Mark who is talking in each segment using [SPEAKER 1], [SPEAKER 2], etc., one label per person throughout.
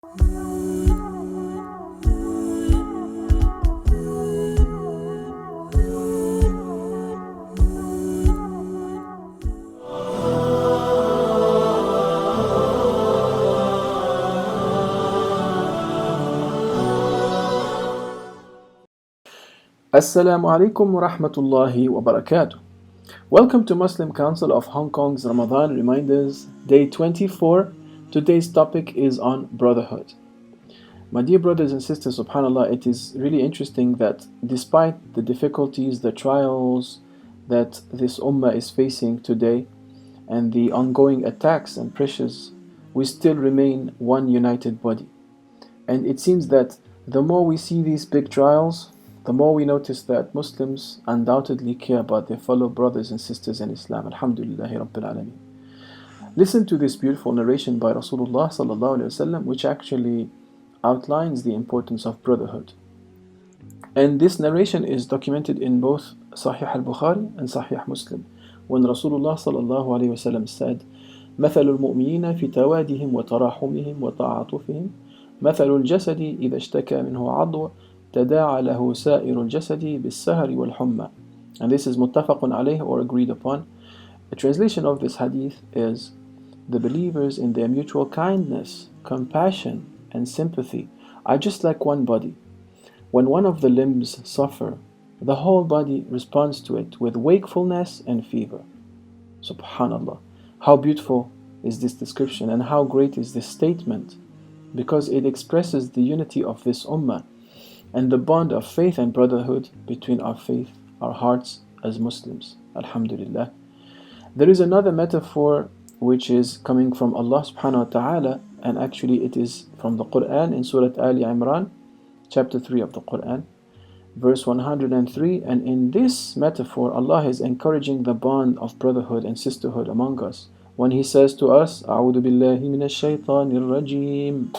[SPEAKER 1] Assalamu alaikum wa rahmatullahi wa barakatuh. Welcome to Muslim Council of Hong Kong's Ramadan Reminders, Day 24. Today's topic is on brotherhood. My dear brothers and sisters, subhanAllah, it is really interesting that despite the difficulties, the trials that this ummah is facing today, and the ongoing attacks and pressures, we still remain one united body. And it seems that the more we see these big trials, the more we notice that Muslims undoubtedly care about their fellow brothers and sisters in Islam. Alhamdulillahi Rabbil Alameen. Listen to this beautiful narration by Rasulullah sallallahu alaihi wasallam, which actually outlines the importance of brotherhood. And this narration is documented in both Sahih al-Bukhari and Sahih Muslim, when Rasulullah sallallahu alaihi wasallam said, مثل المؤمنين في توادهم وتراحمهم وتعاطفهم مثل الجسد إذا اشتكى منه عضو تداعى له سائر الجسد بالسهر والحمى. And this is muttafaqun alayh, or agreed upon. The translation of this hadith is, the believers in their mutual kindness, compassion and sympathy are just like one body. When one of the limbs suffer, the whole body responds to it with wakefulness and fever. Subhanallah. How beautiful is this description, and how great is this statement, because it expresses the unity of this ummah and the bond of faith and brotherhood between our faith, our hearts as Muslims. Alhamdulillah. There is another metaphor which is coming from Allah subhanahu wa ta'ala, and actually it is from the Quran in Surah Ali Imran, chapter 3 of the Quran, verse 103. And in this metaphor, Allah is encouraging the bond of brotherhood and sisterhood among us, when He says to us, أعوذ بالله من الشيطان الرجيم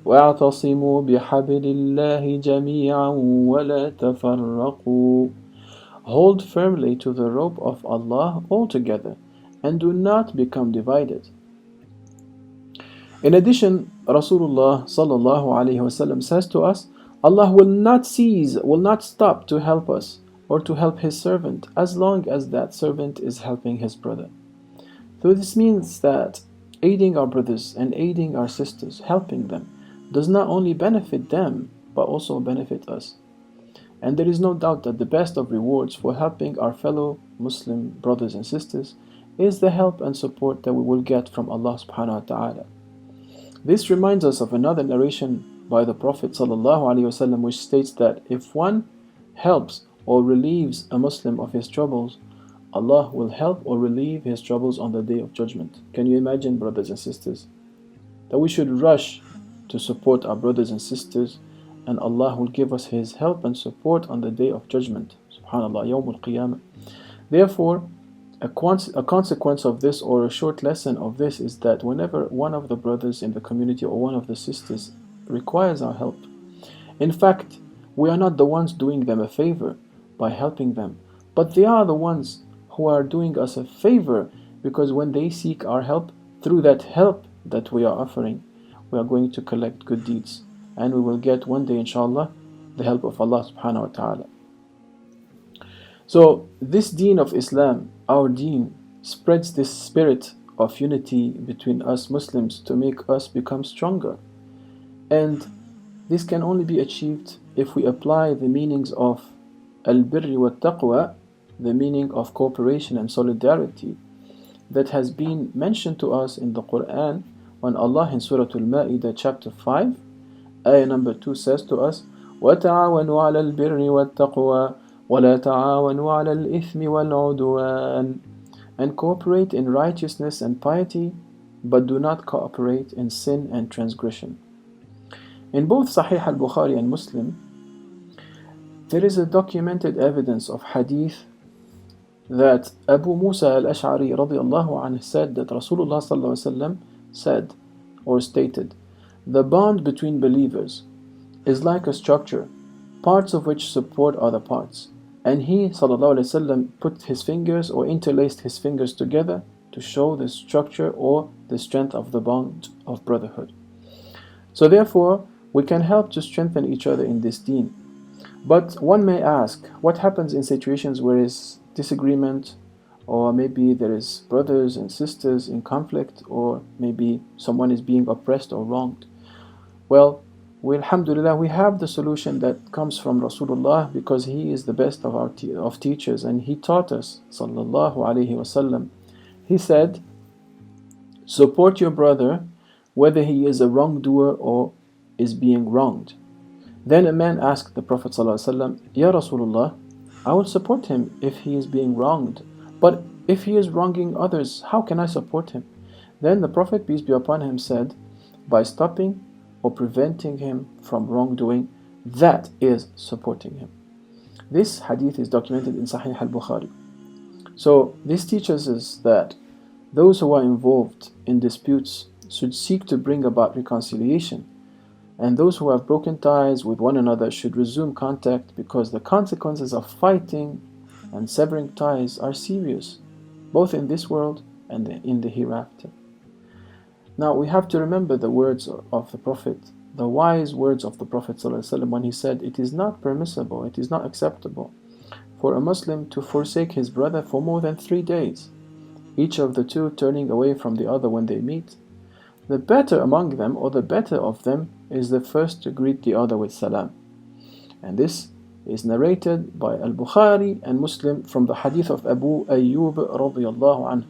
[SPEAKER 1] وَاعْتَصِمُوا بِحَبْلِ اللَّهِ جَمِيعًا وَلَا تَفَرَّقُوا. Hold firmly to the rope of Allah altogether, and do not become divided. In addition, Rasulullah sallallahu alaihi wasallam says to us, Allah will not cease, will not stop to help us or to help His servant as long as that servant is helping his brother. So this means that aiding our brothers and aiding our sisters, helping them, does not only benefit them, but also benefit us. And there is no doubt that the best of rewards for helping our fellow Muslim brothers and sisters is the help and support that we will get from Allah subhanahu wa ta'ala. This reminds us of another narration by the Prophet sallallahu alaihi wasallam, which states that if one helps or relieves a Muslim of his troubles, Allah will help or relieve his troubles on the Day of Judgment. Can you imagine, brothers and sisters, that we should rush to support our brothers and sisters, and Allah will give us His help and support on the Day of Judgment. Subhanallah, Yawm al-Qiyamah. Therefore, a consequence of this, or a short lesson of this, is that whenever one of the brothers in the community or one of the sisters requires our help, in fact, we are not the ones doing them a favor by helping them, but they are the ones who are doing us a favor, because when they seek our help, through that help that we are offering, we are going to collect good deeds, and we will get one day, inshallah, the help of Allah subhanahu wa ta'ala. So this deen of Islam, our deen, spreads this spirit of unity between us Muslims to make us become stronger. And this can only be achieved if we apply the meanings of al-birri wa taqwa, the meaning of cooperation and solidarity, that has been mentioned to us in the Quran, when Allah in Surah Al-Ma'idah chapter 5, ayah number 2 says to us, وَتَعَاوَنُوا عَلَى الْبِرِّ وَالتَّقْوَى وَلَا تَعَاوَنُوا عَلَى الْإِثْمِ وَالْعُدْوَانِ. And cooperate in righteousness and piety, but do not cooperate in sin and transgression. In both Sahih al-Bukhari and Muslim, there is a documented evidence of hadith that Abu Musa al-Ash'ari radiyallahu anhu said that Rasulullah sallallahu alaihi wasallam said or stated, the bond between believers is like a structure, parts of which support other parts. And he sallallahu alaihi wasallam put his fingers or interlaced his fingers together to show the structure or the strength of the bond of brotherhood. So therefore, we can help to strengthen each other in this deen. But one may ask, what happens in situations where there is disagreement, or maybe there is brothers and sisters in conflict, or maybe someone is being oppressed or wronged? Well, alhamdulillah, we have the solution that comes from Rasulullah, because he is the best of our teachers, and he taught us, sallallahu alaihi wasallam. He said, support your brother whether he is a wrongdoer or is being wronged. Then a man asked the Prophet ﷺ, Ya Rasulullah, I will support him if he is being wronged, but if he is wronging others, how can I support him? Then the Prophet, peace be upon him, said, by stopping or preventing him from wrongdoing, that is supporting him. This hadith is documented in Sahih al-Bukhari. So this teaches us that those who are involved in disputes should seek to bring about reconciliation, and those who have broken ties with one another should resume contact, because the consequences of fighting and severing ties are serious, both in this world and in the hereafter. Now we have to remember the words of the Prophet, the wise words of the Prophet ﷺ, when he said, it is not permissible, it is not acceptable for a Muslim to forsake his brother for more than 3 days, each of the two turning away from the other when they meet. The better among them, or the better of them, is the first to greet the other with salam. And this is narrated by Al-Bukhari and Muslim from the hadith of Abu Ayyub radiyallahu anhu.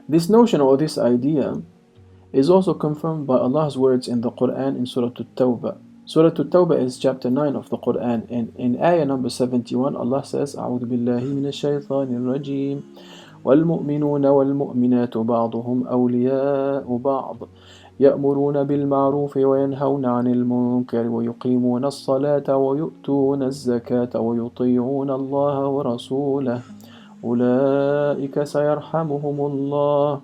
[SPEAKER 1] This notion, or this idea, is also confirmed by Allah's words in the Quran in Surah At-Tawbah. Surah At-Tawbah is chapter 9 of the Quran, and in ayah number 71 Allah says, أعوذ بالله من الشيطان الرجيم والمؤمنون والمؤمنات بعضهم أولياء بعض يأمرون بالمعروف وينهون عن المنكر ويقيمون الصلاة ويؤتون الزكاة ويطيعون الله ورسوله أولئك سيرحمهم الله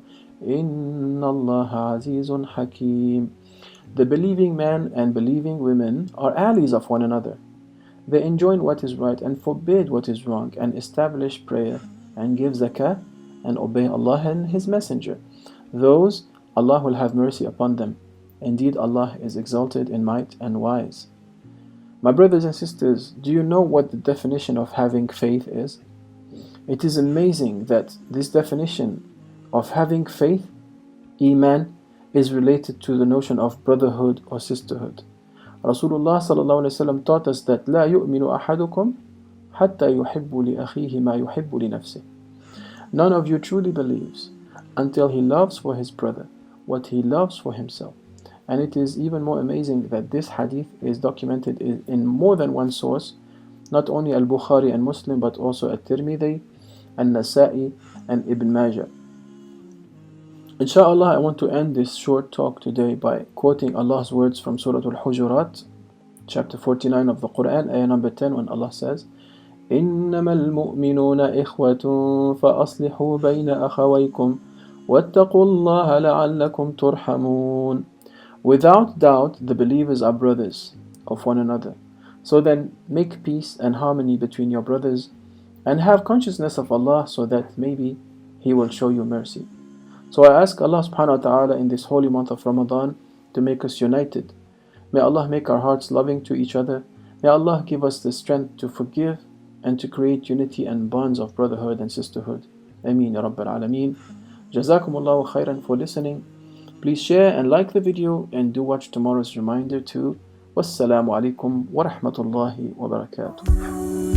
[SPEAKER 1] إن الله عزيز حكيم. The believing men and believing women are allies of one another. They enjoin what is right and forbid what is wrong, and establish prayer and give zakah and obey Allah and His Messenger. Those Allah will have mercy upon them. Indeed, Allah is exalted in might and wise. My brothers and sisters, do you know what the definition of having faith is? It is amazing that this definition of having faith, Iman, is related to the notion of brotherhood or sisterhood. Rasulullah ﷺ taught us that لا يؤمن أحدكم حتى يحب لأخيه ما يحب لنفسه. None of you truly believes until he loves for his brother what he loves for himself. And it is even more amazing that this hadith is documented in more than one source, not only Al-Bukhari and Muslim, but also At-Tirmidhi, An-Nasa'i, and Ibn Majah. Inshallah, I want to end this short talk today by quoting Allah's words from Surah Al-Hujurat, chapter 49 of the Quran, ayah number 10, when Allah says, إنما المؤمنون إخوة فأصلحوا بين أخويكم واتقوا الله لعلكم ترحمون. Without doubt, the believers are brothers of one another. So then, make peace and harmony between your brothers, and have consciousness of Allah, so that maybe He will show you mercy. So I ask Allah subhanahu wa ta'ala in this holy month of Ramadan to make us united. May Allah make our hearts loving to each other. May Allah give us the strength to forgive and to create unity and bonds of brotherhood and sisterhood. Ameen ya Rabbil Alameen. Jazakumullahu khairan for listening. Please share and like the video, and do watch tomorrow's reminder too. Wassalamu alaikum wa rahmatullahi wa barakatuh.